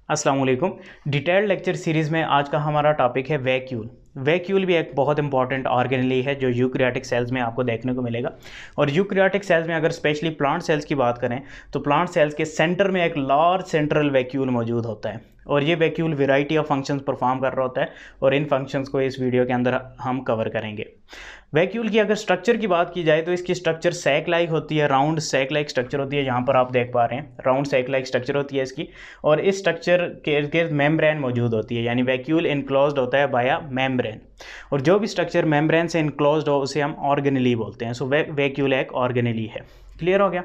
अस्सलाम वालेकुम। Detailed lecture series में आज का हमारा टॉपिक है वैक्यूल। वैक्यूल भी एक बहुत इंपॉर्टेंट ऑर्गेनेली है जो यूकैरियोटिक सेल्स में आपको देखने को मिलेगा। और यूकैरियोटिक सेल्स में अगर स्पेशली प्लांट सेल्स की बात करें तो प्लांट सेल्स के सेंटर में एक लार्ज सेंट्रल वैक्यूल मौजूद होता है और ये vacuole variety of functions perform कर रहा होता है और इन फंक्शंस को इस वीडियो के अंदर हम कवर करेंगे। वैक्यूल की अगर स्ट्रक्चर की बात की जाए तो इसकी स्ट्रक्चर सैक लाइक होती है, राउंड सैक लाइक स्ट्रक्चर होती है। यहाँ पर आप देख पा रहे हैं राउंड सैक लाइक स्ट्रक्चर होती है इसकी, और इस स्ट्रक्चर के इर्द मेम्ब्रेन मौजूद होती है, यानी वैक्यूल इनक्लोज्ड होता है बाया मेम्ब्रेन। और जो भी स्ट्रक्चर मेम्ब्रेन से इनक्लोज्ड हो उसे हम ऑर्गेनेली बोलते हैं। सो वैक्यूल एक ऑर्गेनेली है। क्लियर हो गया?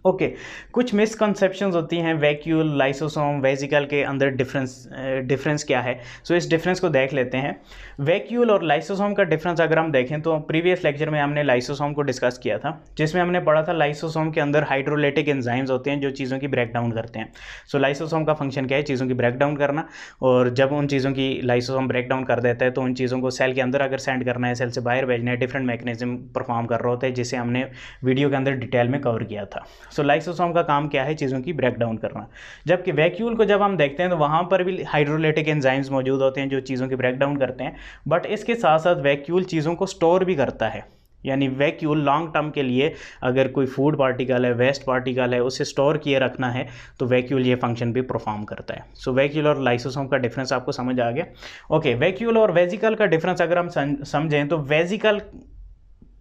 ओके कुछ मिसकंसेप्शंस होती हैं वैक्यूल, लाइसोसोम, वेसिकल के अंदर डिफरेंस क्या है। सो इस डिफरेंस को देख लेते हैं। वैक्यूल और लाइसोसोम का डिफरेंस अगर हम देखें तो प्रीवियस लेक्चर में हमने लाइसोसोम को डिस्कस किया था, जिसमें हमने पढ़ा था लाइसोसोम के अंदर हाइड्रोलाइटिक एंजाइम्स होते हैं जो चीज़ों की ब्रेक डाउन करते हैं। सो लाइसोसोम का फंक्शन क्या है? चीज़ों की ब्रेक डाउन करना। और जब उन चीज़ों की लाइसोसोम ब्रेक डाउन कर देता है तो उन चीज़ों को सेल के अंदर अगर सेंड करना है, सेल से बाहर भेजना है, डिफरेंट मैकेनिज्म परफॉर्म कर रहा होता है, जिसे हमने वीडियो के अंदर डिटेल में कवर किया था। सो लाइसोसोम का काम क्या है? चीज़ों की ब्रेक डाउन करना। जबकि वैक्यूल को जब हम देखते हैं तो वहाँ पर भी हाइड्रोलाइटिक एंजाइम्स मौजूद होते हैं जो चीज़ों की ब्रेक डाउन करते हैं, बट इसके साथ साथ वैक्यूल चीज़ों को स्टोर भी करता है। यानी वैक्यूल लॉन्ग टर्म के लिए अगर कोई फूड पार्टिकल है, वेस्ट पार्टिकल है, उसे स्टोर किए रखना है तो वैक्यूल ये फंक्शन भी परफॉर्म करता है। सो वैक्यूल और लाइसोसोम का डिफरेंस आपको समझ आ गया। ओके वैक्यूल और वेसिकल का डिफरेंस अगर हम समझें तो वेसिकल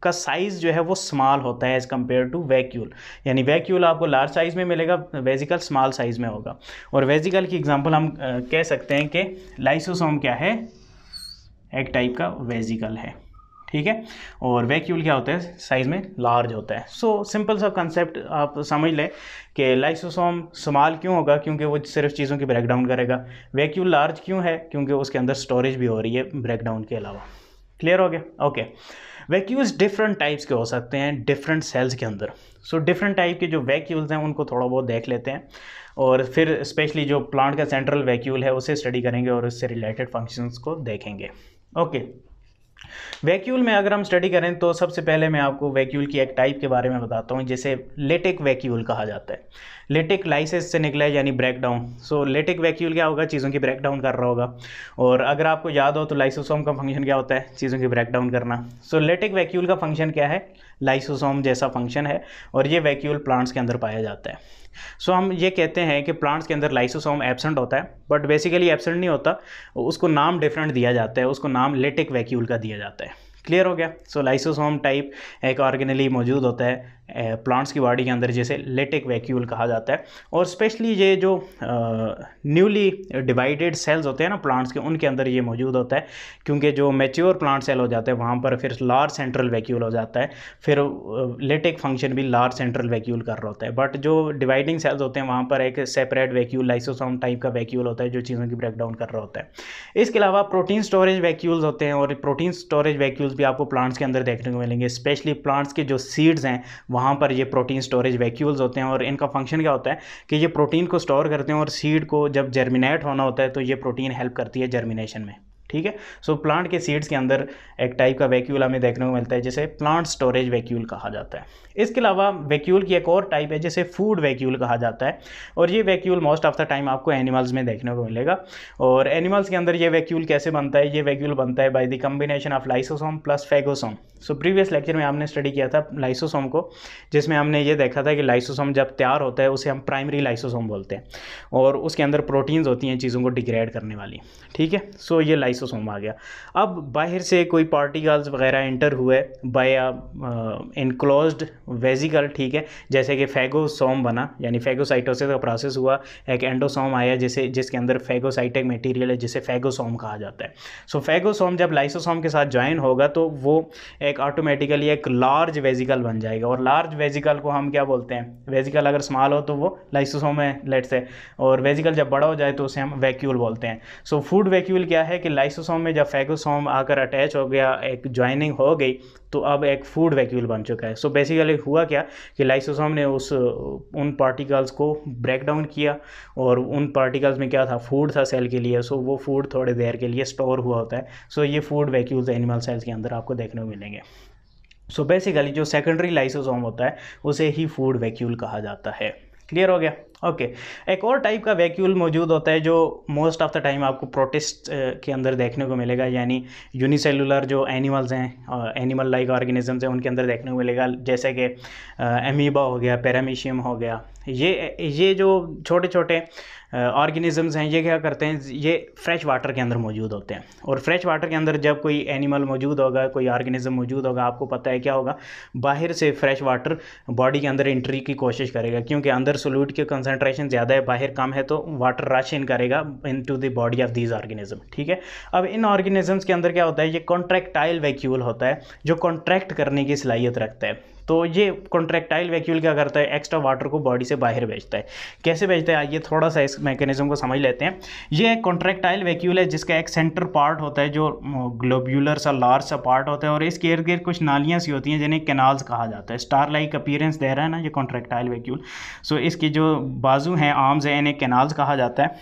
का साइज़ जो है वो स्मॉल होता है एज़ कम्पेयर टू वैक्यूल। यानी वैक्यूल आपको लार्ज साइज़ में मिलेगा, वेसिकल स्मॉल साइज़ में होगा। और वेसिकल की एग्जांपल हम कह सकते हैं कि लाइसोसोम क्या है? एक टाइप का वेसिकल है, ठीक है। और वैक्यूल क्या होता है? साइज़ में लार्ज होता है। सो सिंपल सा कंसेप्ट आप समझ लें कि लाइसोसोम स्मॉल क्यों होगा? क्योंकि वो सिर्फ चीज़ों की ब्रेक डाउन करेगा। वैक्यूल लार्ज क्यों है? क्योंकि उसके अंदर स्टोरेज भी हो रही है ब्रेक डाउन के अलावा। क्लियर हो गया? ओके वैक्यूल्स डिफरेंट टाइप्स के हो सकते हैं डिफरेंट सेल्स के अंदर। सो डिफरेंट टाइप के जो वैक्यूल्स हैं उनको थोड़ा बहुत देख लेते हैं और फिर स्पेशली जो प्लांट का सेंट्रल वैक्यूल है उसे स्टडी करेंगे और उससे रिलेटेड फंक्शंस को देखेंगे। ओके वैक्यूल में अगर हम स्टडी करें तो सबसे पहले मैं आपको वैक्यूल की एक टाइप के बारे में बताता हूँ जिसे लेटिक वैक्यूल कहा जाता है। लेटिक लाइसेस से निकला है यानी ब्रेक डाउन। सो लेटिक वैक्यूल क्या होगा? चीज़ों की ब्रेक डाउन कर रहा होगा। और अगर आपको याद हो तो लाइसोसोम का फंक्शन क्या होता है? चीज़ों की ब्रेक डाउन करना। सो लेटिक वैक्यूल का फंक्शन क्या है? लाइसोसोम जैसा फंक्शन है और ये वैक्यूल प्लांट्स के अंदर पाया जाता है। सो हम ये कहते हैं कि प्लांट्स के अंदर लाइसोसोम एब्सेंट होता है, बट बेसिकली एब्सेंट नहीं होता, उसको नाम डिफरेंट दिया जाता है, उसको नाम लेटिक वैक्यूल का दिया जाता है। क्लियर हो गया? सो लाइसोसोम टाइप एक ऑर्गेनेली मौजूद होता है प्लांट्स की बॉडी के अंदर जिसे लेटिक वैक्यूल कहा जाता है। और स्पेशली ये जो न्यूली डिवाइडेड सेल्स होते हैं ना प्लांट्स के, उनके अंदर ये मौजूद होता है, क्योंकि जो मैच्योर प्लांट सेल हो जाते हैं वहाँ पर फिर लार्ज सेंट्रल वैक्यूल हो जाता है, फिर लेटिक फंक्शन भी लार्ज सेंट्रल वैक्यूल कर रहा होता है। बट जो डिवाइडिंग सेल्स होते हैं वहाँ पर एक सेपरेट वैक्यूल लाइसोसोम टाइप का वैक्यूल होता है जो चीज़ों की ब्रेक डाउन कर रहा होता है। इसके अलावा प्रोटीन स्टोरेज वैक्यूल्स होते हैं और प्रोटीन स्टोरेज वैक्यूल्स भी आपको प्लांट्स के अंदर देखने को मिलेंगे। स्पेशली प्लांट्स के जो सीड्स हैं वहाँ पर ये प्रोटीन स्टोरेज वैक्यूल्स होते हैं और इनका फंक्शन क्या होता है कि ये प्रोटीन को स्टोर करते हैं और सीड को जब जर्मिनेट होना होता है तो ये प्रोटीन हेल्प करती है जर्मिनेशन में। ठीक है। सो प्लांट के सीड्स के अंदर एक टाइप का वैक्यूल हमें देखने को मिलता है जिसे प्लांट स्टोरेज वैक्यूल कहा जाता है। इसके अलावा वैक्यूल की एक और टाइप है जिसे फूड वैक्यूल कहा जाता है और ये vacuole most of the time आपको एनिमल्स में देखने को मिलेगा। और एनिमल्स के अंदर ये वैक्यूल कैसे बनता है? ये वैक्यूल बनता है by the combination of lysosome plus phagosome. So previous lecture में हमने स्टडी किया था लाइसोसोम को, जिसमें हमने ये देखा था कि लाइसोसोम जब तैयार होता है उसे हम प्राइमरी लाइसोसोम बोलते हैं और उसके अंदर प्रोटीन्स होती हैं चीज़ों को डिग्रेड करने वाली। ठीक है। सो ये लाइसोसोम आ गया। अब बाहर से कोई पार्टिकल्स वगैरह एंटर हुए बाय इनक्लोज्ड वेसिकल, ठीक है, जैसे कि फेगोसोम बना, यानी फेगोसाइटोसिस का प्रोसेस हुआ, एक एंडोसोम आया जिसके अंदर फेगोसाइटिक मटेरियल है जिसे फेगोसोम कहा जाता है। सो फेगोसोम जब लाइसोसोम के साथ ज्वाइन होगा तो वो एक ऑटोमेटिकली एक लार्ज वेसिकल बन जाएगा और लार्ज वेसिकल को हम क्या बोलते हैं? वेसिकल अगर स्मॉल हो तो वो लाइसोसोम है लेट्स से, और वेसिकल जब बड़ा हो जाए तो उसे हम वैक्यूल बोलते हैं। सो फूड वैक्यूल क्या है कि लाइसोसोम में जब फेगोसोम आकर अटैच हो गया, एक ज्वाइनिंग हो गई, तो अब एक फूड वैक्यूल बन चुका है। सो बेसिकली हुआ क्या कि लाइसोसोम ने उन पार्टिकल्स को ब्रेक डाउन किया और उन पार्टिकल्स में क्या था? फूड था सेल के लिए। सो वो फूड थोड़ी देर के लिए स्टोर हुआ होता है। सो ये फूड वैक्यूल्स एनिमल सेल्स के अंदर आपको देखने को मिलेंगे। सो बेसिकली जो सेकेंडरी लाइसोसोम होता है उसे ही फूड वैक्यूल कहा जाता है। क्लियर हो गया? ओके एक और टाइप का वैक्यूल मौजूद होता है जो मोस्ट ऑफ द टाइम आपको प्रोटिस्ट के अंदर देखने को मिलेगा, यानी यूनिसेलुलर जो एनिमल्स हैं, एनिमल लाइक ऑर्गेनिजम्स हैं, उनके अंदर देखने को मिलेगा, जैसे कि एमीबा हो गया, पैरामीशियम हो गया। ये जो छोटे छोटे ऑर्गेनिजम्स हैं, ये क्या करते हैं, ये फ्रेश वाटर के अंदर मौजूद होते हैं। और फ्रेश वाटर के अंदर जब कोई एनिमल मौजूद होगा, कोई ऑर्गेनिज्म मौजूद होगा, आपको पता है क्या होगा, बाहर से फ्रेश वाटर बॉडी के अंदर एंट्री की कोशिश करेगा, क्योंकि अंदर सोल्यूट की कंसंट्रेशन ज़्यादा है, बाहर कम है, तो वाटर रश इन करेगा into the body of these organism. ठीक है, अब इन ऑर्गेनिजम्स के अंदर क्या होता है, ये कॉन्ट्रैक्टाइल वैक्यूल होता है जो कॉन्ट्रैक्ट करने की सलाहियत रखता है। तो ये कॉन्ट्रैक्टाइल वैक्यूल क्या करता है, एक्स्ट्रा वाटर को बॉडी से बाहर भेजता है। कैसे भेजता है, आइए थोड़ा सा इस मैकेनिज्म को समझ लेते हैं। ये एक कॉन्ट्रैक्टाइल वैक्यूल है जिसका एक सेंटर पार्ट होता है जो ग्लोब्यूलर सा लार्ज सा पार्ट होता है, और इसके इर्द गिर्द कुछ नालियाँ सी होती हैं जिन्हें कैनाल्स कहा जाता है। स्टार लाइक अपीयरेंस दे रहा है ना ये कॉन्ट्रैक्टाइल वैक्यूल। सो इसकी जो बाजू हैं, आर्म्स हैं, इन्हें कैनाल्स कहा जाता है।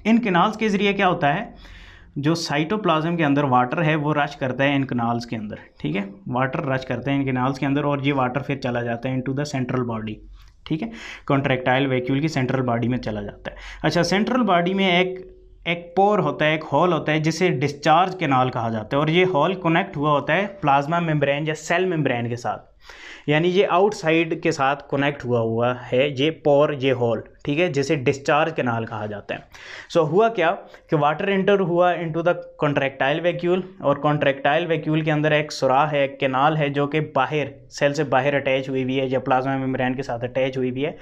इन कैनाल्स के ज़रिए क्या होता है, जो साइटोप्लाज्म के अंदर वाटर है वो रश करता है इन कैनाल्स के अंदर। ठीक है, वाटर रश करते हैं इन कैनाल्स के अंदर, और ये वाटर फिर चला जाता है इनटू द सेंट्रल बॉडी। ठीक है, कॉन्ट्रैक्टाइल वैक्यूल की सेंट्रल बॉडी में चला जाता है। अच्छा, सेंट्रल बॉडी में एक पोर होता है, एक हॉल होता है जिसे डिस्चार्ज कैनाल कहा जाता है, और ये हॉल कनेक्ट हुआ होता है प्लाज्मा मेम्ब्रेन या सेल मेम्ब्रेन के साथ, यानी ये आउटसाइड के साथ कनेक्ट हुआ है ये पोर, ये होल। ठीक है, जिसे डिस्चार्ज कैनाल कहा जाता है। सो हुआ क्या कि वाटर एंटर हुआ इनटू द कॉन्ट्रैक्टाइल वैक्यूल, और कॉन्ट्रैक्टाइल वैक्यूल के अंदर एक सुराख है, एक कैनाल है जो कि बाहर सेल से बाहर अटैच हुई हुई है या प्लाज्मा मेम्ब्रेन के साथ अटैच हुई हुई है।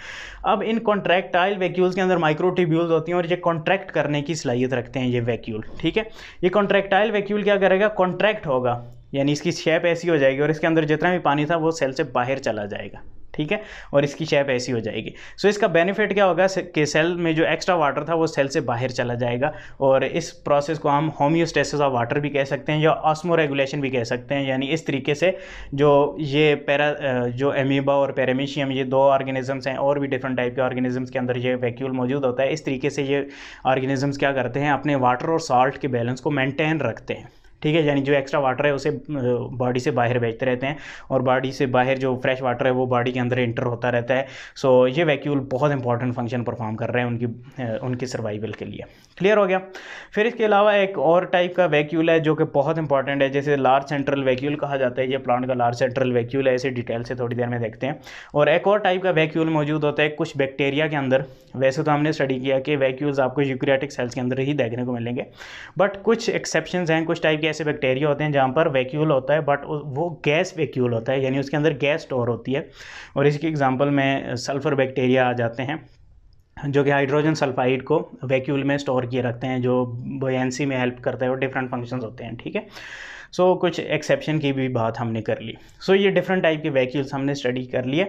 अब इन कॉन्ट्रैक्टाइल वैक्यूल्स के अंदर माइक्रोट्यूब्यूल्स होती हैं और ये कॉन्ट्रैक्ट करने की सलाहियत रखते हैं ये वैक्यूल। ठीक है, ये कॉन्ट्रैक्टाइल वैक्यूल क्या करेगा, कॉन्ट्रैक्ट होगा, यानी इसकी शेप ऐसी हो जाएगी और इसके अंदर जितना भी पानी था वो सेल से बाहर चला जाएगा। ठीक है, और इसकी शेप ऐसी हो जाएगी। सो इसका बेनिफिट क्या होगा कि सेल में जो एक्स्ट्रा वाटर था वो सेल से बाहर चला जाएगा, और इस प्रोसेस को हम होम्योस्टेसिस ऑफ वाटर भी कह सकते हैं या ऑस्मो रेगुलेशन भी कह सकते हैं। यानी इस तरीके से जो एमीबा और पैरामीशियम, ये दो ऑर्गेनिजम्स हैं, और भी डिफरेंट टाइप के ऑर्गेनिजम्स के अंदर ये वैक्यूल मौजूद होता है। इस तरीके से ये ऑर्गेनिजम्स क्या करते हैं, अपने वाटर और सॉल्ट के बैलेंस को मेंटेन रखते हैं। ठीक है, यानी जो एक्स्ट्रा वाटर है उसे बॉडी से बाहर भेजते रहते हैं, और बॉडी से बाहर जो फ्रेश वाटर है वो बॉडी के अंदर इंटर होता रहता है। सो ये वैक्यूल बहुत इंपॉर्टेंट फंक्शन परफॉर्म कर रहे हैं उनकी सर्वाइवल के लिए। क्लियर हो गया। फिर इसके अलावा एक और टाइप का वैक्यूल है जो कि बहुत इंपॉर्टेंट है, जैसे लार्ज सेंट्रल वैक्यूल कहा जाता है। ये प्लांट का लार्ज सेंट्रल वैक्यूल है, इसे डिटेल से थोड़ी देर में देखते हैं। और एक और टाइप का वैक्यूल मौजूद होता है कुछ बैक्टीरिया के अंदर। वैसे तो हमने स्टडी किया कि वैक्यूल्स आपको यूकैरियोटिक सेल्स के अंदर ही देखने को मिलेंगे, बट कुछ एक्सेप्शंस हैं, कुछ टाइप के ऐसे बैक्टीरिया होते हैं जहाँ पर वैक्यूल होता है बट वो गैस वैक्यूल होता है, यानी उसके अंदर गैस स्टोर होती है। और इसकी एग्जांपल में सल्फ़र बैक्टीरिया आ जाते हैं जो कि हाइड्रोजन सल्फाइड को वैक्यूल में स्टोर किए रखते हैं, जो बॉयंसी में हेल्प करता है, और डिफरेंट फंक्शंस होते हैं। ठीक है, सो कुछ एक्सेप्शन की भी बात हमने कर ली। सो ये डिफरेंट टाइप के वैक्यूल्स हमने स्टडी कर लिए।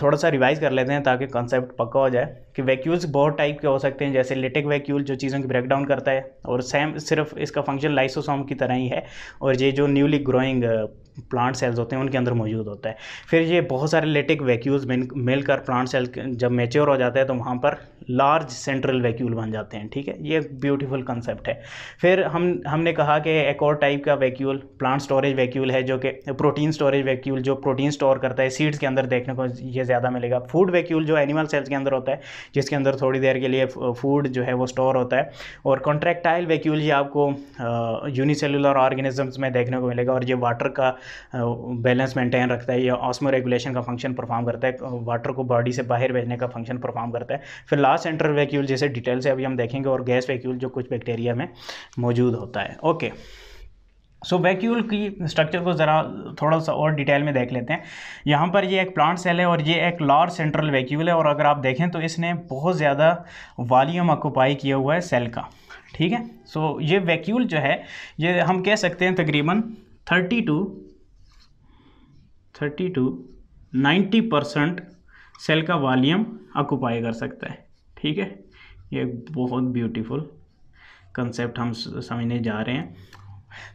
थोड़ा सा रिवाइज कर लेते हैं ताकि कॉन्सेप्ट पक्का हो जाए कि वैक्यूल्स बहुत टाइप के हो सकते हैं, जैसे लिटिक वैक्यूल जो चीज़ों की ब्रेकडाउन करता है, और सेम सिर्फ इसका फंक्शन लाइसोसोम की तरह ही है, और ये जो न्यूली ग्रोइंग प्लांट सेल्स होते हैं उनके अंदर मौजूद होता है। फिर ये बहुत सारे लिटिक वैक्यूल्स मिलकर प्लांट सेल जब मैच्योर हो जाता है तो वहाँ पर लार्ज सेंट्रल वैक्यूल बन जाते हैं। ठीक है, ये एक ब्यूटीफुल कंसेप्ट है। फिर हमने कहा कि एक और टाइप का वैक्यूल प्लांट स्टोरेज वैक्यूल है, जो कि प्रोटीन स्टोरेज वैक्यूल, जो प्रोटीन स्टोर करता है। सीड्स के अंदर देखने को ये ज़्यादा मिलेगा। फूड वैक्यूल जो एनिमल सेल्स के अंदर होता है, जिसके अंदर थोड़ी देर के लिए फूड जो है वो स्टोर होता है। और कॉन्ट्रैक्टाइल वैक्यूल ये आपको यूनिसेलुलर ऑर्गेनिजम्स में देखने को मिलेगा, और ये वाटर का बैलेंस मेंटेन रखता है, या ऑस्मो रेगुलेशन का फंक्शन परफॉर्म करता है, वाटर को बॉडी से बाहर भेजने का फंक्शन परफॉर्म करता है। फिर लास्ट सेंट्रल वैक्यूल जैसे डिटेल से अभी हम देखेंगे, और गैस वैक्यूल जो कुछ बैक्टीरिया में मौजूद होता है। ओके, सो वैक्यूल की स्ट्रक्चर को ज़रा थोड़ा सा और डिटेल में देख लेते हैं। यहाँ पर ये एक प्लांट सेल है और ये एक लार्ज सेंट्रल वैक्यूल है, और अगर आप देखें तो इसने बहुत ज़्यादा वॉल्यूम ऑक्यूपाई किया हुआ है सेल का। ठीक है, सो ये वैक्यूल जो है ये हम कह सकते हैं तकरीबन 30 to 90% सेल का वॉल्यूम ऑक्यूपाई कर सकता है। ठीक है, ये बहुत ब्यूटीफुल कंसेप्ट हम समझने जा रहे हैं।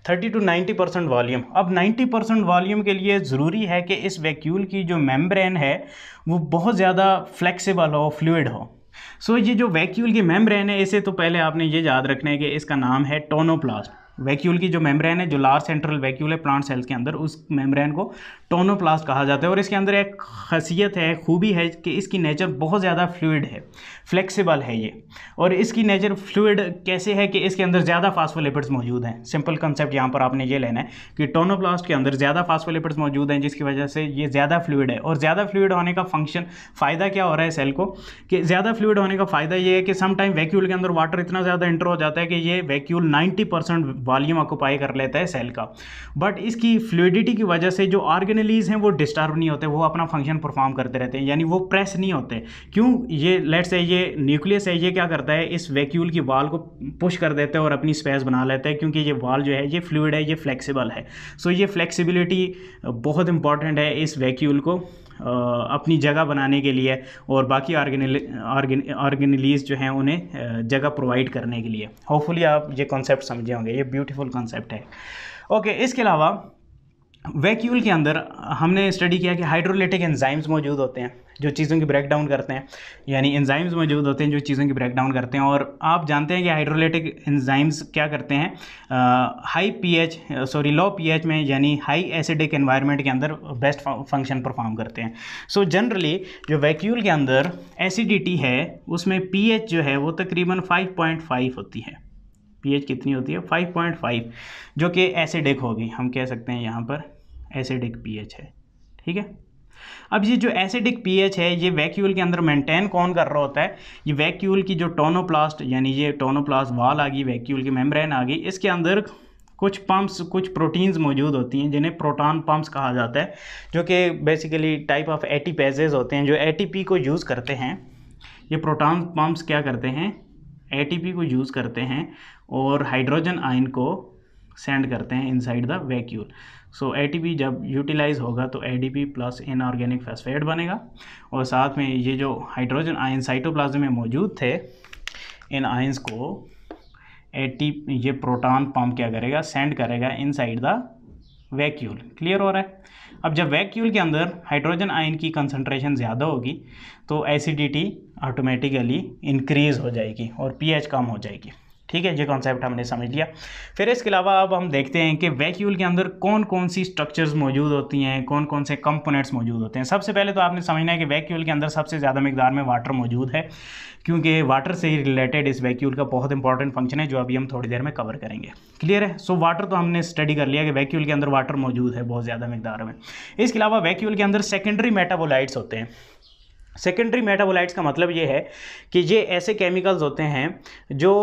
30 to 90% वॉल्यूम। अब 90% वॉल्यूम के लिए ज़रूरी है कि इस वैक्यूल की जो मेम्ब्रेन है वो बहुत ज़्यादा फ्लेक्सिबल हो, फ्लूइड हो। सो ये जो वैक्यूल की मेम्ब्रेन है, इसे तो पहले आपने ये याद रखना है कि इसका नाम है टोनोप्लास्ट। वैक्यूल की जो मेम्ब्रेन है, जो लार्ज सेंट्रल वैक्यूल है प्लांट सेल्स के अंदर, उस मेम्ब्रेन को टोनोप्लास्ट कहा जाता है। और इसके अंदर एक खासियत है, खूबी है कि इसकी नेचर बहुत ज़्यादा फ्लूइड है, फ्लेक्सिबल है ये। और इसकी नेचर फ्लूइड कैसे है कि इसके अंदर ज़्यादा फास्फोलिपिड्स मौजूद हैं। सिंपल कंसेप्ट यहाँ पर आपने ये लेना है कि टोनोप्लास्ट के अंदर ज़्यादा फास्फोलिपिड्स मौजूद हैं, जिसकी वजह से ये ज़्यादा फ्लूइड है। और ज़्यादा फ्लूइड होने का फंक्शन, फ़ायदा क्या हो रहा है सेल को, कि ज़्यादा फ्लूइड होने का फ़ायदा ये है कि सम टाइम वैक्यूल के अंदर वाटर इतना ज़्यादा इंटर हो जाता है कि ये वैक्यूल 90% वॉल्यूम ऑक्यूपाई कर लेता है सेल का। बट इसकी फ्लूइडिटी की वजह से जो ऑर्गेनेलीज हैं वो डिस्टर्ब नहीं होते, वो अपना फंक्शन परफॉर्म करते रहते हैं, यानी वो प्रेस नहीं होते। क्यों? ये लेट्स से ये न्यूक्लियस है, ये क्या करता है, इस वैक्यूल की वाल को पुश कर देते हैं और अपनी स्पेस बना लेते हैं, क्योंकि ये वाल जो है ये फ्लूइड है, ये फ्लेक्सिबल है। सो ये फ्लेक्सिबिलिटी बहुत इंपॉर्टेंट है इस वैक्यूल को अपनी जगह बनाने के लिए और बाकी ऑर्गेनेलीज जो हैं उन्हें जगह प्रोवाइड करने के लिए। होपफुली आप ये कॉन्सेप्ट समझे होंगे, ये ब्यूटीफुल कॉन्सेप्ट है। ओके, इसके अलावा वैक्यूल के अंदर हमने स्टडी किया कि हाइड्रोलिटिक एंजाइम्स मौजूद होते हैं जो चीज़ों की ब्रेक डाउन करते हैं, यानी एंजाइम्स मौजूद होते हैं जो चीज़ों की ब्रेक डाउन करते हैं। और आप जानते हैं कि हाइड्रोलिटिक एंजाइम्स क्या करते हैं, लो पीएच में, यानी हाई एसिडिक एनवायरनमेंट के अंदर बेस्ट फंक्शन परफॉर्म करते हैं। सो जनरली जो वैक्यूल के अंदर एसिडिटी है उसमें पीएच जो है वो तकरीबन 5.5 होती है। पीएच कितनी होती है? 5.5, जो कि एसिडिक होगी, हम कह सकते हैं यहाँ पर एसिडिक पीएच है। ठीक है, अब ये जो एसिडिक पीएच है ये वैक्यूल के अंदर मेंटेन कौन कर रहा होता है? ये वैक्यूल की जो टोनोप्लास्ट, यानी ये टोनोप्लास्ट वाल आ गई, वैक्यूल की मेम्ब्रेन आ गई, इसके अंदर कुछ पंप्स, कुछ प्रोटीन्स मौजूद होती हैं जिन्हें प्रोटॉन पंप्स कहा जाता है, जो कि बेसिकली टाइप ऑफ एटीपेजेज होते हैं जो एटीपी को यूज़ करते हैं। ये प्रोटॉन पंप्स क्या करते हैं? एटीपी को यूज़ करते हैं और हाइड्रोजन आयन को सेंड करते हैं inside the vacuole. So ATP जब यूटिलाइज होगा तो एडीपी प्लस इनऑर्गेनिक फॉस्फेट बनेगा, और साथ में ये जो हाइड्रोजन आयन साइटोप्लाज्म में मौजूद थे, इन आयंस को ये प्रोटॉन पंप क्या करेगा? सेंड करेगा इनसाइड द वैक्यूल। क्लियर हो रहा है? अब जब वैक्यूल के अंदर हाइड्रोजन आयन की कंसंट्रेशन ज़्यादा होगी तो एसिडिटी ऑटोमेटिकली इंक्रीज़ हो जाएगी और पीएच कम हो जाएगी। ठीक है, ये कॉन्सेप्ट हमने समझ लिया। फिर इसके अलावा अब हम देखते हैं कि वैक्यूल के अंदर कौन कौन सी स्ट्रक्चर्स मौजूद होती हैं, कौन कौन से कंपोनेंट्स मौजूद होते हैं। सबसे पहले तो आपने समझना है कि वैक्यूल के अंदर सबसे ज़्यादा मिकदार में वाटर मौजूद है, क्योंकि वाटर से ही रिलेटेड इस वैक्यूल का बहुत इंपॉर्टेंट फंक्शन है जो अभी हम थोड़ी देर में कवर करेंगे। क्लियर है? सो वाटर तो हमने स्टडी कर लिया कि वैक्यूल के अंदर वाटर मौजूद है बहुत ज़्यादा मिकदार में। इसके अलावा वैक्यूल के अंदर सेकेंडरी मेटाबोलाइट्स होते हैं। सेकेंडरी मेटाबोलाइट्स का मतलब ये है कि ये ऐसे केमिकल्स होते हैं जो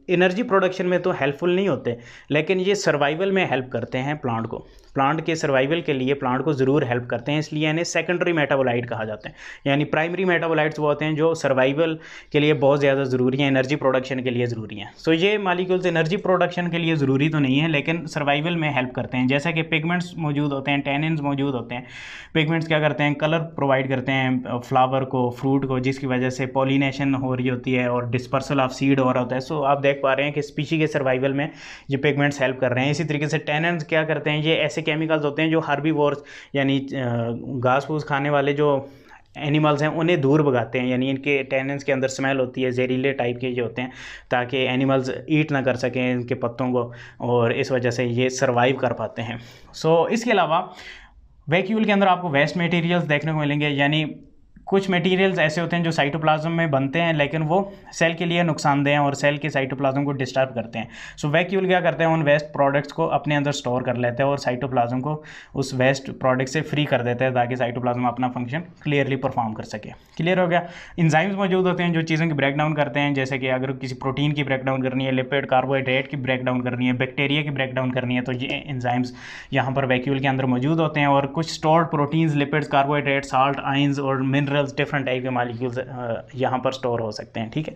एनर्जी प्रोडक्शन में तो हेल्पफुल नहीं होते, लेकिन ये सर्वाइवल में हेल्प करते हैं प्लांट को। प्लांट के सर्वाइवल के लिए प्लांट को ज़रूर हेल्प करते हैं, इसलिए इन्हें सेकेंडरी मेटाबोलाइट कहा जाता है। यानी प्राइमरी मेटाबोलाइट्स वो होते हैं जो सर्वाइवल के लिए बहुत ज़्यादा ज़रूरी हैं, एनर्जी प्रोडक्शन के लिए ज़रूरी हैं। सो ये मालिक्यूल्स एनर्जी प्रोडक्शन के लिए ज़रूरी तो नहीं है, लेकिन सर्वाइवल में हेल्प करते हैं। जैसा कि पिगमेंट्स मौजूद होते हैं, टैनिन्स मौजूद होते हैं। पिगमेंट्स क्या करते हैं? कलर प्रोवाइड करते हैं फ्लावर को, फ्रूट को, जिसकी वजह से पॉलिनेशन हो रही होती है और डिस्पर्सल ऑफ सीड हो रहा होता है। सो आप देख पा रहे हैं कि स्पीशी के सर्वाइवल में ये पिगमेंट्स हेल्प कर रहे हैं। इसी तरीके से टैनिन्स क्या करते हैं? ये ऐसे केमिकल्स होते हैं जो हर्बीवोर्स, यानी घास फूस खाने वाले जो एनिमल्स हैं उन्हें दूर भगाते हैं, यानी इनके टैनिन्स के अंदर स्मेल होती है, जहरीले टाइप के जो होते हैं, ताकि एनिमल्स ईट ना कर सकें इनके पत्तों को, और इस वजह से ये सर्वाइव कर पाते हैं। सो इसके अलावा वैक्यूल के अंदर आपको वेस्ट मटेरियल्स देखने को मिलेंगे, यानी कुछ मटेरियल्स ऐसे होते हैं जो साइटोप्लाज्म में बनते हैं लेकिन वो सेल के लिए नुकसानदेह हैं और सेल के साइटोप्लाज्म को डिस्टर्ब करते हैं। सो वैक्यूल क्या करते हैं? उन वेस्ट प्रोडक्ट्स को अपने अंदर स्टोर कर लेते हैं और साइटोप्लाज्म को उस वेस्ट प्रोडक्ट से फ्री कर देते हैं ताकि साइटोप्लाज्म अपना फंक्शन क्लियरली परफॉर्म कर सके। क्लियर हो गया? एंजाइम्स मौजूद होते हैं जो चीज़ों की ब्रेक डाउन करते हैं, जैसे कि अगर किसी प्रोटीन की ब्रेक डाउन करनी है, लिपिड, कार्बोहाइड्रेट की ब्रेक डाउन करनी है, बैक्टीरिया की ब्रेक डाउन करनी है, तो ये एंजाइम्स यहाँ पर वैक्यूल के अंदर मौजूद होते हैं। और कुछ stored proteins, lipids, carbohydrate, salt, ions और मिनरल्स, डिफरेंट टाइप के मॉलिक्यूल्स यहाँ पर स्टोर हो सकते हैं। ठीक है,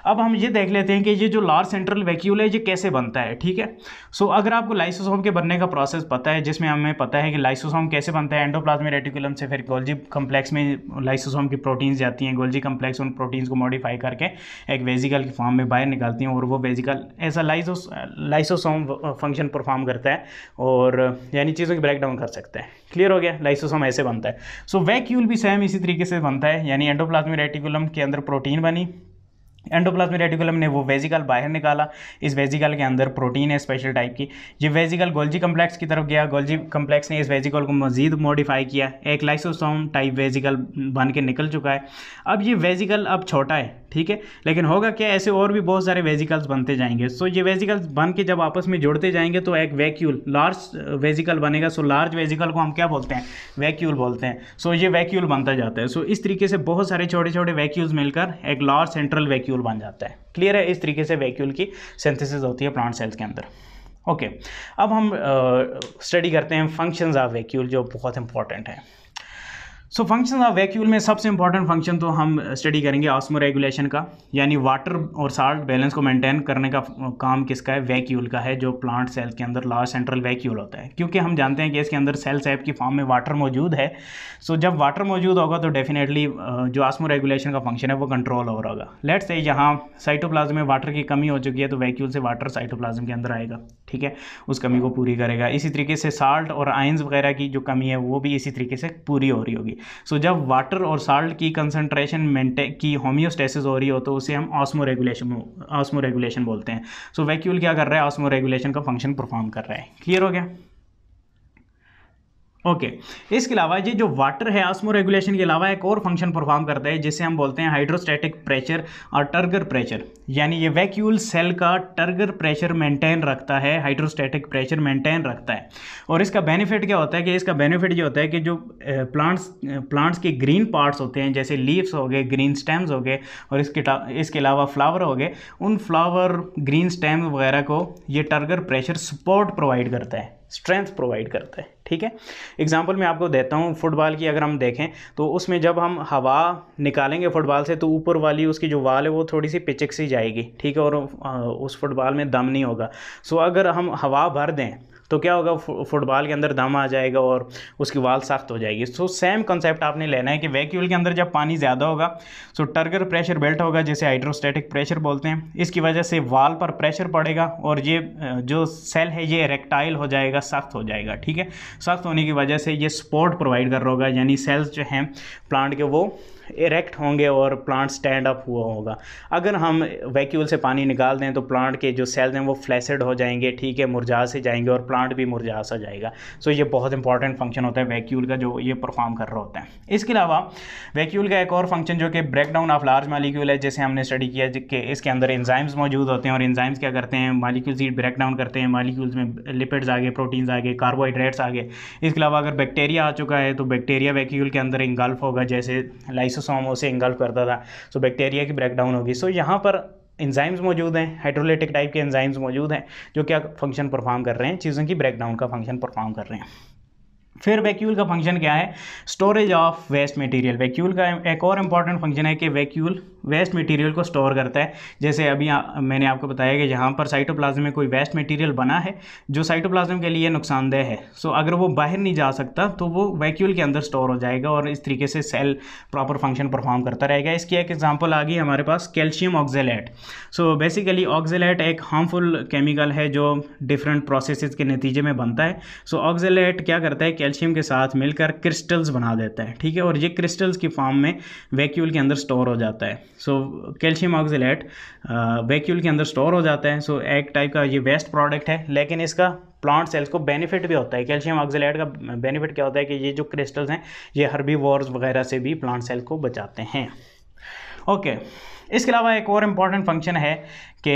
अब हम ये देख लेते हैं कि ये जो लार्ज सेंट्रल वैक्यूल है ये कैसे बनता है। ठीक है, सो अगर आपको लाइसोसोम के बनने का प्रोसेस पता है, जिसमें हमें पता है कि लाइसोसोम कैसे बनता है, एंडोप्लाज्मिक रेटिकुलम से फिर गोल्जी कम्प्लेक्स में लाइसोसोम की प्रोटीन्स जाती हैं, गोल्जी कम्प्लेक्स उन प्रोटीन्स को मॉडिफाई करके एक वेजिकल की फॉर्म में बाहर निकालती हैं और वो वेजिकल ऐसा लाइसोसोम फंक्शन परफॉर्म करता है और यानी चीज़ों की ब्रेक डाउन कर सकता है। क्लियर हो गया? लाइसोसोम ऐसे बनता है। सो वैक्यूल भी सेम इसी तरीके से बनता है, यानी एंडोप्लाज्मिक रेटिकुलम के अंदर प्रोटीन बनी, एंडोप्लाज्मिक रेटिकुलम ने वो वेजिकल बाहर निकाला, इस वेजिकल के अंदर प्रोटीन है स्पेशल टाइप की, ये वेजिकल गोल्जी कम्प्लेक्स की तरफ गया, गोल्जी कम्प्लेक्स ने इस वेजिकल को मजीद मॉडिफाई किया, एक लाइसोसोम टाइप वेजिकल बन के निकल चुका है। अब ये वेजिकल अब छोटा है, ठीक है, लेकिन होगा क्या, ऐसे और भी बहुत सारे वेजिकल्स बनते जाएंगे। सो ये वेजिकल्स बन के जब आपस में जुड़ते जाएंगे तो एक वैक्यूल लार्ज वेजिकल बनेगा। सो लार्ज वेजिकल को हम क्या बोलते हैं, वैक्यूल बोलते हैं। सो ये वैक्यूल बनता जाता है। सो इस तरीके से बहुत सारे छोटे छोटे वैक्यूल्स मिलकर एक लार्ज सेंट्रल वैक्यूल बन जाता है। क्लियर है, इस तरीके से वैक्यूल की सिंथेसिस होती है प्लांट सेल्स के अंदर। ओके, अब हम स्टडी करते हैं फंक्शंस ऑफ वैक्यूल, जो बहुत इंपॉर्टेंट है। सो फंक्शन ऑफ वैक्यूल में सबसे इंपॉर्टेंट फंक्शन तो हम स्टडी करेंगे ऑस्मो रेगुलेशन का, यानी वाटर और साल्ट बैलेंस को मेंटेन करने का काम किसका है, वैक्यूल का है, जो प्लांट सेल के अंदर लार्ज सेंट्रल वैक्यूल होता है। क्योंकि हम जानते हैं कि इसके अंदर सेल सैप की फॉर्म में वाटर मौजूद है। सो जब वाटर मौजूद होगा तो डेफिनेटली जो ऑस्मो रेगुलेशन का फंक्शन है वो कंट्रोल हो रहा होगा। लेट्स से यहाँ साइटोप्लाज्म में वाटर की कमी हो चुकी है, तो वैक्यूल से वाटर साइटोप्लाज्म के अंदर आएगा, ठीक है, उस कमी को पूरी करेगा। इसी तरीके से साल्ट और आयंस वगैरह की जो कमी है वो भी इसी तरीके से पूरी हो रही होगी। सो जब वाटर और साल्ट की कंसंट्रेशन मेंटेन की होम्योस्टेसिस हो रही हो तो उसे हम ऑस्मो रेगुलेशन बोलते हैं। सो वैक्यूल क्या कर रहा है, ऑस्मो रेगुलेशन का फंक्शन परफॉर्म कर रहा है। क्लियर हो गया? ओके, इसके अलावा ये जो वाटर है ऑस्मो रेगुलेशन के अलावा एक और फंक्शन परफॉर्म करता है जिसे हम बोलते हैं हाइड्रोस्टैटिक प्रेशर और टर्गर प्रेशर। यानी ये वैक्यूल सेल का टर्गर प्रेशर मेंटेन रखता है, हाइड्रोस्टैटिक प्रेशर मेंटेन रखता है। और इसका बेनिफिट क्या होता है कि इसका बेनिफिट ये होता है कि जो प्लांट्स के ग्रीन पार्ट्स होते हैं, जैसे लीव्स हो गए, ग्रीन स्टेम्स हो गए, और इसके अलावा फ्लावर हो गए, उन फ्लावर ग्रीन स्टेम वगैरह को ये टर्गर प्रेशर सपोर्ट प्रोवाइड करता है, स्ट्रेंथ प्रोवाइड करता है। ठीक है, एग्जांपल मैं आपको देता हूँ फुटबॉल की। अगर हम देखें तो उसमें जब हम हवा निकालेंगे फुटबॉल से तो ऊपर वाली उसकी जो वाल है वो थोड़ी सी पिचक सी जाएगी, ठीक है, और उस फुटबॉल में दम नहीं होगा। सो अगर हम हवा भर दें तो क्या होगा, फुटबॉल के अंदर दम आ जाएगा और उसकी वाल सख्त हो जाएगी। सो सेम कंसेप्ट आपने लेना है कि वैक्यूल के अंदर जब पानी ज़्यादा होगा सो टर्गर प्रेशर बेल्ट होगा, जैसे हाइड्रोस्टैटिक प्रेशर बोलते हैं। इसकी वजह से वाल पर प्रेशर पड़ेगा और ये जो सेल है ये इरेक्टाइल हो जाएगा, सख्त हो जाएगा। ठीक है, सख्त होने की वजह से ये सपोर्ट प्रोवाइड कर रहा होगा, यानी सेल्स जो हैं प्लांट के वो इरेक्ट होंगे और प्लांट स्टैंड अप हुआ होगा। अगर हम वैक्यूल से पानी निकाल दें तो प्लांट के जो सेल्स हैं वो फ्लैसिड हो जाएंगे, ठीक है, मुरझा से जाएंगे और प्लांट भी मुरझा सा जाएगा। सो ये बहुत इंपॉर्टेंट फंक्शन होता है वैक्यूल का, जो ये परफॉर्म कर रहा होता है। इसके अलावा वैक्यूल का एक और फंक्शन जो कि break down of large molecule है, जैसे हमने स्टडी किया कि इसके अंदर एंजाइम्स मौजूद होते हैं और एंजाइम्स क्या करते हैं, मालिक्यूल्स ही ब्रेक डाउन करते हैं। मालिक्यूल्स में लिपिड्स आ गए, प्रोटीन्स आ गए, कार्बोहाइड्रेट्स आ गए। इसके अलावा अगर बैक्टीरिया आ चुका है तो बैक्टीरिया वैक्यूल के अंदर इंगल्फ होगा, जैसे लाइसोसोम उसे इंगल्फ करता था। सो बैक्टीरिया की ब्रेकडाउन होगी। सो यहाँ पर एंजाइम्स मौजूद हैं, हाइड्रोलाइटिक टाइप के एंजाइम्स मौजूद हैं जो क्या फंक्शन परफॉर्म कर रहे हैं, चीज़ों की ब्रेकडाउन का फंक्शन परफॉर्म कर रहे हैं। फिर वैक्यूल का फंक्शन क्या है, storage of waste material. Vacuole का एक और इम्पॉर्टेंट फंक्शन है कि वैक्यूल वेस्ट मटेरियल को स्टोर करता है। जैसे अभी मैंने आपको बताया कि यहाँ पर साइटोप्लाज्म में कोई वेस्ट मटेरियल बना है जो साइटोप्लाज्म के लिए नुकसानदेह है। सो अगर वो बाहर नहीं जा सकता तो वो वैक्यूल के अंदर स्टोर हो जाएगा और इस तरीके से सेल प्रॉपर फंक्शन परफॉर्म करता रहेगा। इसकी एक एग्जांपल आ गई हमारे पास, calcium oxalate. So basically oxalate एक हार्मफुल केमिकल है जो डिफरेंट प्रोसेसेस के नतीजे में बनता है। सो ऑक्जेलेट क्या करता है, कैल्शियम के साथ मिलकर क्रिस्टल्स बना देता है, ठीक है, और ये क्रिस्टल्स की फॉर्म में वैक्यूल के अंदर स्टोर हो जाता है। सो कैल्शियम ऑक्जेलेट वैक्यूल के अंदर स्टोर हो जाता है। सो एक टाइप का ये वेस्ट प्रोडक्ट है, लेकिन इसका प्लांट सेल्स को बेनिफिट भी होता है। कैल्शियम ऑक्जेलेट का बेनिफिट क्या होता है कि ये जो क्रिस्टल्स हैं ये हर्बीवोर्स वगैरह से भी प्लांट सेल को बचाते हैं। ओके, इसके अलावा एक और इम्पॉर्टेंट फंक्शन है कि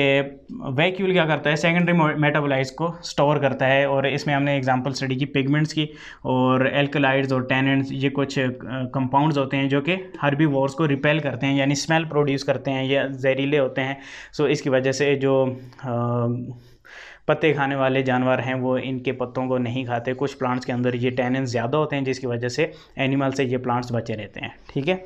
वैक्यूल क्या करता है, सेकेंडरी मेटाबोलाइट्स को स्टोर करता है। और इसमें हमने एग्जांपल स्टडी की पिगमेंट्स की, और एल्कलाइड्स और टैनेंट्स, ये कुछ कंपाउंड्स होते हैं जो कि हर्बीवोर्स को रिपेल करते हैं, यानी स्मेल प्रोड्यूस करते हैं, ये जहरीले होते हैं। सो इसकी वजह से जो पत्ते खाने वाले जानवर हैं वो इनके पत्तों को नहीं खाते। कुछ प्लांट्स के अंदर ये टैनिन्स ज़्यादा होते हैं जिसकी वजह से एनिमल से ये प्लांट्स बचे रहते हैं, ठीक है।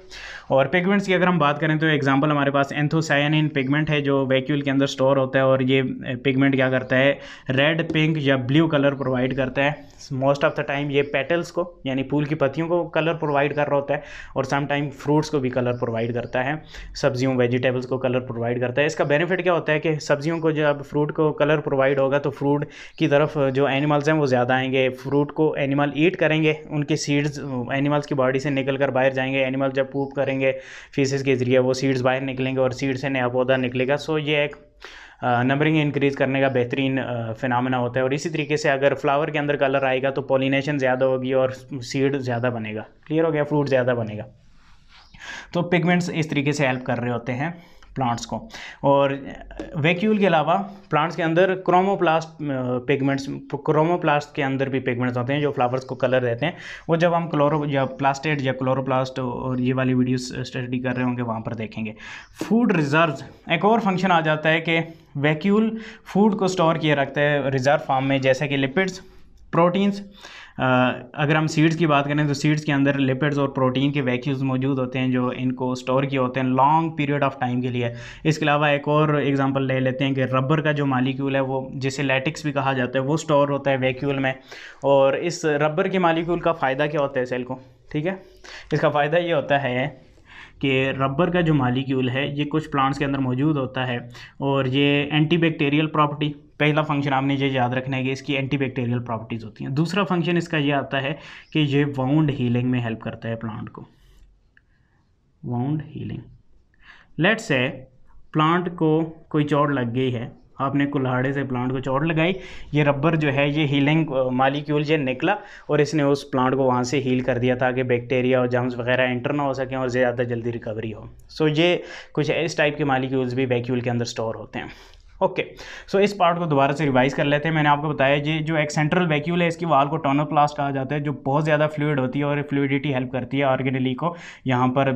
और पिगमेंट्स की अगर हम बात करें तो एग्जांपल हमारे पास एंथोसायानिन पिगमेंट है जो वैक्यूल के अंदर स्टोर होता है, और ये पिगमेंट क्या करता है, रेड, पिंक या ब्लू कलर प्रोवाइड करता है। मोस्ट ऑफ द टाइम ये पेटल्स को, यानी फूल की पत्तियों को कलर प्रोवाइड कर रहा होता है, और सम टाइम फ्रूट्स को भी कलर प्रोवाइड करता है, सब्जियों वेजिटेबल्स को कलर प्रोवाइड करता है। इसका बेनिफिट क्या होता है कि सब्जियों को जब फ्रूट को कलर प्रोवाइड होगा तो फ्रूट की तरफ जो एनिमल्स हैं वो ज़्यादा आएंगे, फ्रूट को एनिमल ईट करेंगे, उनके सीड्स एनिमल्स की बॉडी से निकल कर बाहर जाएंगे, एनिमल जब पूप करेंगे फीसेस के ज़रिए वो सीड्स बाहर निकलेंगे और सीड से नया पौधा निकलेगा। सो ये एक नंबरिंग इंक्रीज़ करने का बेहतरीन फिनोमेना होता है। और इसी तरीके से अगर फ्लावर के अंदर कलर आएगा तो पॉलिनेशन ज़्यादा होगी और सीड ज़्यादा बनेगा। क्लियर हो गया, फ्रूट ज़्यादा बनेगा। तो पिगमेंट्स इस तरीके से हेल्प कर रहे होते हैं प्लांट्स को। और वैक्यूल के अलावा प्लांट्स के अंदर क्रोमोप्लास्ट के अंदर भी पिगमेंट्स होते हैं जो फ्लावर्स को कलर देते हैं। वो जब हम क्लोरो या प्लास्टेड या क्लोरोप्लास्ट और ये वाली वीडियोस स्टडी कर रहे होंगे वहाँ पर देखेंगे। फूड रिजर्व्स एक और फंक्शन आ जाता है कि वैक्यूल फूड को स्टोर किए रखता है रिजर्व फॉर्म में, जैसे कि लिपिड्स, प्रोटीन्स। अगर हम सीड्स की बात करें तो सीड्स के अंदर लिपिड्स और प्रोटीन के वैक्यूल्स मौजूद होते हैं जो इनको स्टोर किए होते हैं लॉन्ग पीरियड ऑफ टाइम के लिए। इसके अलावा एक और एग्जांपल ले लेते हैं कि रबर का जो मालिक्यूल है वो जिसे लैटिक्स भी कहा जाता है वो स्टोर होता है वैक्यूल में। और इस रबर के मालिक्यूल का फ़ायदा क्या होता है सेल को, ठीक है, इसका फ़ायदा ये होता है कि रबर का जो मालिक्यूल है ये कुछ प्लांट्स के अंदर मौजूद होता है और ये एंटीबैक्टीरियल प्रॉपर्टी, पहला फंक्शन आपने ये याद रखना है कि इसकी एंटीबैक्टीरियल प्रॉपर्टीज़ होती हैं। दूसरा फंक्शन इसका ये आता है कि ये वाउंड हीलिंग में हेल्प करता है प्लांट को। Wound healing, let's say plant को कोई चोट लग गई है, आपने कुल्हाड़े से प्लांट को चोट लगाई, ये रबर जो है ये हीलिंग मालिक्यूल ये निकला और इसने उस प्लांट को वहाँ से हील कर दिया ताकि बैक्टीरिया और जर्म्स वगैरह एंटर ना हो सकें और ज़्यादा जल्दी रिकवरी हो। सो ये कुछ इस टाइप के मालिक्यूल्स भी वैक्यूल के अंदर स्टोर होते हैं। ओके, सो इस पार्ट को दोबारा से रिवाइज कर लेते हैं। मैंने आपको बताया ये जो एक सेंट्रल वैक्यूल है इसकी वाल को टोनोप्लास्ट कहा जाता है, जो बहुत ज़्यादा फ्लूइड होती है और फ्लूइडिटी हेल्प करती है ऑर्गेनेली को यहाँ पर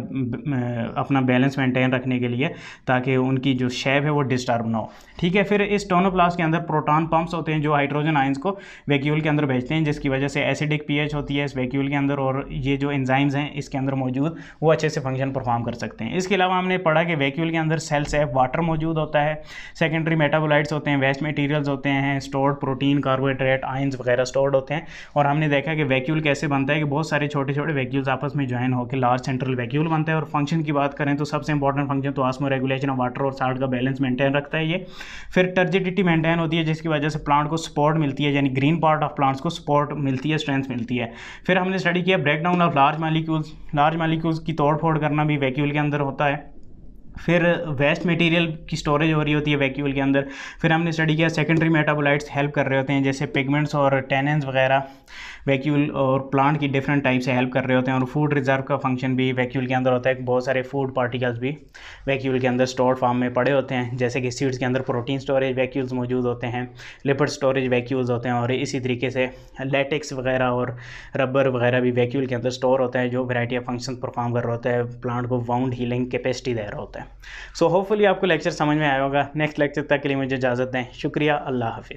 अपना बैलेंस मेंटेन रखने के लिए ताकि उनकी जो शेप है वो डिस्टर्ब ना हो। ठीक है, फिर इस टोनोप्लास्ट के अंदर प्रोटॉन पंप्स होते हैं जो हाइड्रोजन आयंस को वैक्यूल के अंदर भेजते हैं, जिसकी वजह से एसिडिक पीएच होती है इस वैक्यूल के अंदर और ये जो एंजाइम्स हैं इसके अंदर मौजूद वो अच्छे से फंक्शन परफॉर्म कर सकते हैं। इसके अलावा हमने पढ़ा कि वैक्यूल के अंदर सेल सेफ वाटर मौजूद होता है, सेकेंडरी मेटाबोलाइट्स होते हैं, वेस्ट मटेरियल्स होते हैं, स्टोर्ड प्रोटीन, कार्बोहाइड्रेट, आयंस वगैरह स्टोर्ड होते हैं। और हमने देखा कि वैक्यूल कैसे बनता है कि बहुत सारे छोटे छोटे वैक्यूल्स आपस में ज्वाइन होकर लार्ज सेंट्रल वैक्यूल बनता है। और फंक्शन की बात करें तो सबसे इंपॉर्टेंट फंक्शन तो ऑस्मो रेगुलेशन ऑफ वाटर और साल्ट का बैलेंस मेंटेन रखता है ये। फिर टर्जिडिटी मेंटेन होती है जिसकी वजह से प्लांट को सपोर्ट मिलती है, यानी ग्रीन पार्ट ऑफ प्लांट्स को सपोर्ट मिलती है, स्ट्रेंथ मिलती है। फिर हमने स्टडी किया break down of large molecules की तोड़ फोड़ करना भी वैक्यूल के अंदर होता है। फिर वेस्ट मटेरियल की स्टोरेज हो रही होती है वैक्यूल के अंदर। फिर हमने स्टडी किया सेकेंडरी मेटाबोलाइट्स हेल्प कर रहे होते हैं जैसे पिगमेंट्स और टैनिन्स वगैरह वैक्यूल और प्लांट की डिफरेंट टाइप से हेल्प कर रहे होते हैं। और फूड रिजर्व का फंक्शन भी वैक्यूल के अंदर होता है, बहुत सारे फूड पार्टिकल्स भी वैक्यूल के अंदर स्टोर्ड फॉर्म में पड़े होते हैं, जैसे कि सीड्स के अंदर प्रोटीन स्टोरेज वैक्यूल्स मौजूद होते हैं, लिपिड स्टोरेज वैक्यूल्स होते हैं और इसी तरीके से लैटेक्स वगैरह और रबर वगैरह भी वैक्यूल के अंदर स्टोर होता है जो वैरायटी ऑफ फंक्शन परफॉर्म कर रहा होता है, प्लांट को वाउंड हीलिंग कैपेसिटी दे रहा होता है। सो होपफुली आपको लेक्चर समझ में आया होगा। नेक्स्ट लेक्चर तक के लिए मुझे इजाज़त दें। शुक्रिया, अल्लाह हाफिज़।